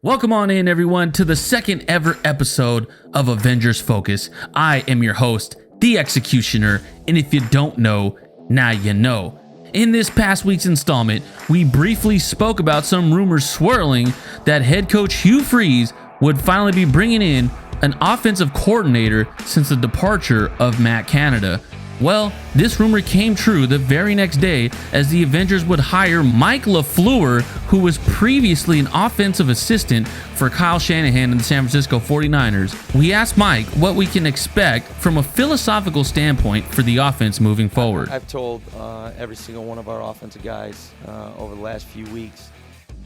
Welcome on in, everyone, to the second ever episode of Avengers Focus. I am your host, The Executioner, and if you don't know, now you know. In this past week's installment, we briefly spoke about some rumors swirling that head coach Hugh Freeze would finally be bringing in an offensive coordinator since the departure of Matt Canada. Well, this rumor came true the very next day as the Avengers would hire Mike LaFleur, who was previously an offensive assistant for Kyle Shanahan and the San Francisco 49ers. We asked Mike what we can expect from a philosophical standpoint for the offense moving forward. I've told every single one of our offensive guys over the last few weeks,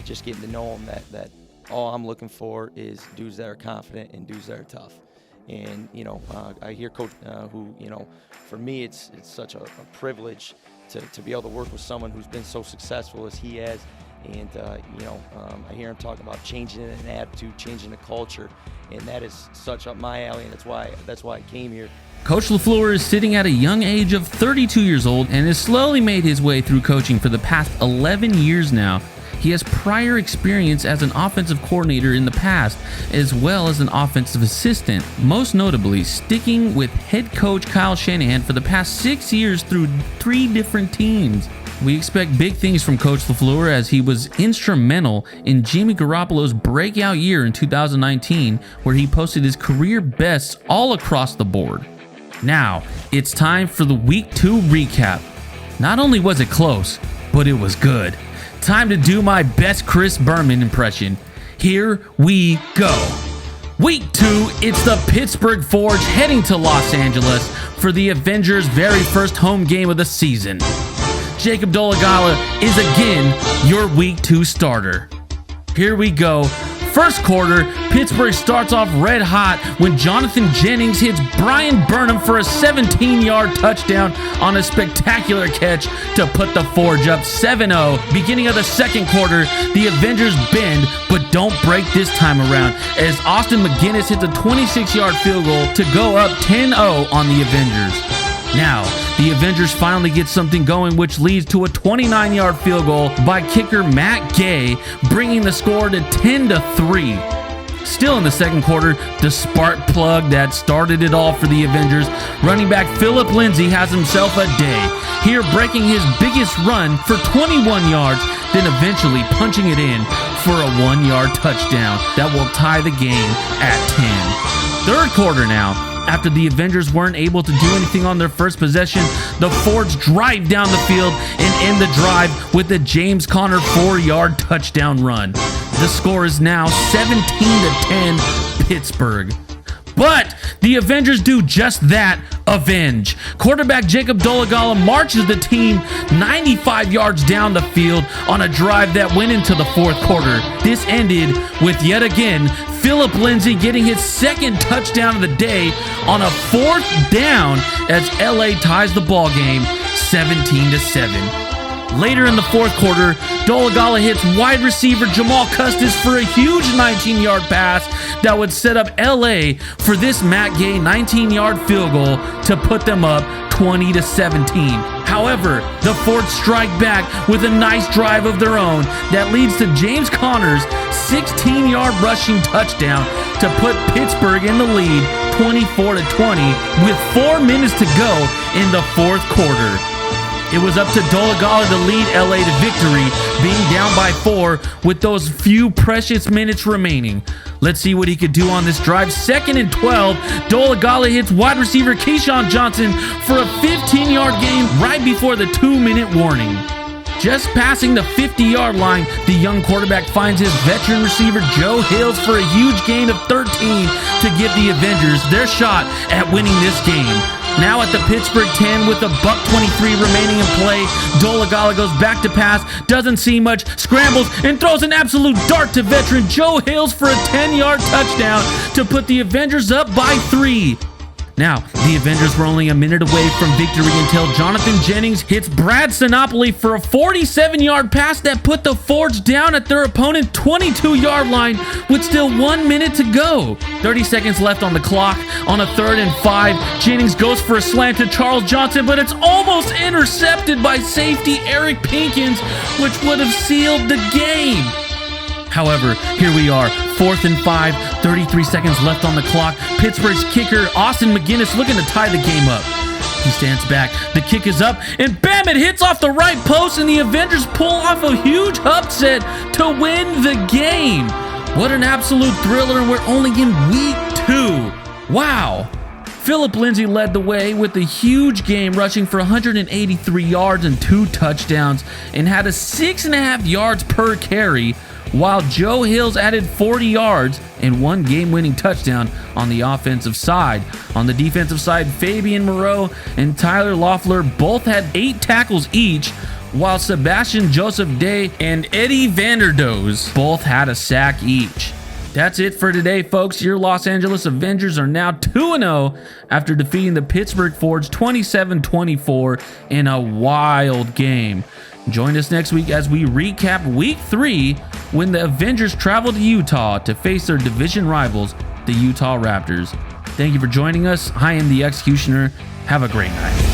just getting to know them, that all I'm looking for is dudes that are confident and dudes that are tough. And, I hear Coach, who, for me, it's such a privilege to be able to work with someone who's been so successful as he has. And, I hear him talking about changing an attitude, changing the culture. And that is such up my alley, and that's why I came here. Coach LaFleur is sitting at a young age of 32 years old and has slowly made his way through coaching for the past 11 years now. He has prior experience as an offensive coordinator in the past, as well as an offensive assistant, most notably sticking with head coach Kyle Shanahan for the past 6 years through 3 different teams. We expect big things from Coach LaFleur as he was instrumental in Jimmy Garoppolo's breakout year in 2019, where he posted his career bests all across the board. Now, it's time for the Week 2 recap. Not only was it close, but it was good. Time to do my best Chris Berman impression. Here we go. Week 2, it's the Pittsburgh Forge heading to Los Angeles for the Avengers' very first home game of the season. Jacob Dolegala is again your Week 2 starter. Here we go. First quarter, Pittsburgh starts off red hot when Jonathan Jennings hits Brian Burnham for a 17-yard touchdown on a spectacular catch to put the Forge up 7-0. Beginning of the second quarter, the Avengers bend but don't break this time around as Austin McGinnis hits a 26-yard field goal to go up 10-0 on the Avengers. Now, the Avengers finally get something going, which leads to a 29-yard field goal by kicker Matt Gay, bringing the score to 10-3. Still in the second quarter, the spark plug that started it all for the Avengers, running back Philip Lindsay has himself a day, here breaking his biggest run for 21 yards, then eventually punching it in for a 1-yard touchdown that will tie the game at 10. Third quarter now. After the Avengers weren't able to do anything on their first possession, the Forge drive down the field and end the drive with a James Conner 4-yard touchdown run. The score is now 17-10 Pittsburgh. But the Avengers do just that, avenge. Quarterback Jacob Dolegala marches the team 95 yards down the field on a drive that went into the fourth quarter. This ended with, yet again, Philip Lindsay getting his second touchdown of the day on a fourth down as LA ties the ball game 17-7. Later in the fourth quarter, Dolegala hits wide receiver Jamal Custis for a huge 19-yard pass that would set up LA for this Matt Gay 19-yard field goal to put them up 20-17. However, the Forge strike back with a nice drive of their own that leads to James Conner's 16-yard rushing touchdown to put Pittsburgh in the lead 24-20 with 4 minutes to go in the fourth quarter. It was up to Dolegala to lead LA to victory, being down by 4 with those few precious minutes remaining. Let's see what he could do on this drive. 2nd and 12, Dolegala hits wide receiver Keyshawn Johnson for a 15-yard gain right before the 2-minute warning. Just passing the 50-yard line, the young quarterback finds his veteran receiver Joe Hales for a huge gain of 13 to give the Avengers their shot at winning this game. Now at the Pittsburgh 10 with a $1:23 remaining in play, Dolegala goes back to pass, doesn't see much, scrambles, and throws an absolute dart to veteran Joe Hales for a 10-yard touchdown to put the Avengers up by 3. Now, the Avengers were only a minute away from victory until Jonathan Jennings hits Brad Sinopoli for a 47-yard pass that put the Forge down at their opponent's 22-yard line with still 1 minute to go. 30 seconds left on the clock. On a 3rd and 5, Jennings goes for a slant to Charles Johnson, but it's almost intercepted by safety Eric Pinkins, which would have sealed the game. However, here we are, 4th and 5, 33 seconds left on the clock. Pittsburgh's kicker, Austin McGinnis, looking to tie the game up. He stands back, the kick is up, and bam, it hits off the right post, and the Avengers pull off a huge upset to win the game. What an absolute thriller, and we're only in week 2. Wow. Philip Lindsay led the way with a huge game, rushing for 183 yards and 2 touchdowns, and had a 6.5 yards per carry, while Joe Hills added 40 yards and 1 game-winning touchdown on the offensive side. On the defensive side, Fabian Moreau and Tyler Loeffler both had 8 tackles each, while Sebastian Joseph Day and Eddie Vanderdoes both had a sack each. That's it for today, folks. Your Los Angeles Avengers are now 2-0 after defeating the Pittsburgh Forge 27-24 in a wild game. Join us next week as we recap Week 3 when the Avengers travel to Utah to face their division rivals, the Utah Raptors. Thank you for joining us. I am the Executioner. Have a great night.